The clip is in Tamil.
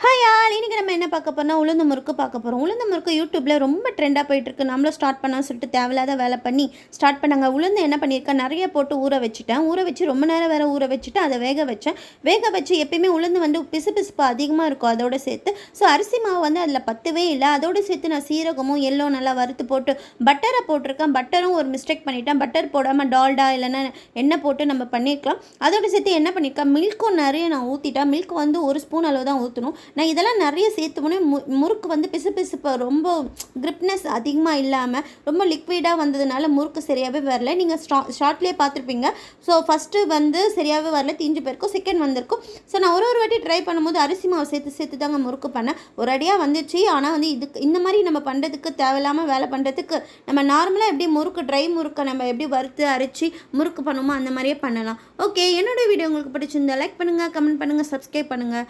ஹாய் ஆல் இன்றைக்கி நம்ம என்ன பார்க்க போறோம்னா உளுந்து முறுக்கு பார்க்க போகிறோம். உளுந்து முறுக்கு யூடியூப்பில் ரொம்ப ட்ரெண்டாக போயிட்டுருக்கு. நம்மளும் ஸ்டார்ட் பண்ணால் சொல்லிட்டு தேவையில்லாத வேலை பண்ணி ஸ்டார்ட் பண்ணாங்க. உளுந்து என்ன பண்ணியிருக்கேன், நிறைய போட்டு ஊற வச்சுட்டேன். ஊற வச்சு ரொம்ப நேரம் வேறு ஊற வச்சுட்டு அதை வேக வச்சேன். வேக வச்சு எப்பயுமே உளுந்து வந்து பிசுபிசுப்பு அதிகமாக இருக்கும் அதோடு சேர்த்து. ஸோ அரிசி மாவு வந்து அதில் பத்தவே இல்லை. அதோடு சேர்த்து நான் சீரகமும் எல்லோ நல்லா வறுத்து போட்டு பட்டரை போட்டிருக்கேன். பட்டரும் ஒரு மிஸ்டேக் பண்ணிட்டேன். பட்டர் போடாமல் டால்டா இல்லைன்னா எண்ணெய் போட்டு நம்ம பண்ணியிருக்கலாம். அதோடு சேர்த்து என்ன பண்ணியிருக்கேன், மில்க்கும் நிறைய நான் ஊற்றிட்டேன். மில்க் வந்து 1 ஸ்பூன் அளவு தான் ஊற்றணும். நான் இதெல்லாம் நிறைய சேர்த்துமுனே முறுக்கு வந்து பிசுபிசுப்பு ரொம்ப கிரிப்னஸ் அதிகமாக இல்லாமல் ரொம்ப லிக்விடாக வந்ததுனால முறுக்கு சரியாகவே வரல. நீங்கள் ஷார்ட்லேயே பார்த்துருப்பீங்க. ஸோ ஃபஸ்ட்டு வந்து சரியாகவே வரல, தீஞ்சு போயிருக்கும். செகண்ட் வந்திருக்கும். ஸோ நான் ஒரு வாட்டி ட்ரை பண்ணும்போது அரிசி மாவு சேர்த்து தாங்க முறுக்கு பண்ணேன். ஒரு அடியாக வந்துச்சு. ஆனால் வந்து இதுக்கு இந்த மாதிரி நம்ம பண்ணுறதுக்கு தேவையில்லாமல் வேலை பண்ணுறதுக்கு நம்ம நார்மலாக எப்படி முறுக்கு ட்ரை முறுக்கை நம்ம எப்படி வறுத்து அரைச்சி முறுக்கு பண்ணுமோ அந்த மாதிரியே பண்ணலாம். ஓகே, என்னோடய வீடியோ உங்களுக்கு பிடிச்சிருந்தா லைக் பண்ணுங்கள், கமெண்ட் பண்ணுங்கள், சப்ஸ்கிரைப் பண்ணுங்கள்.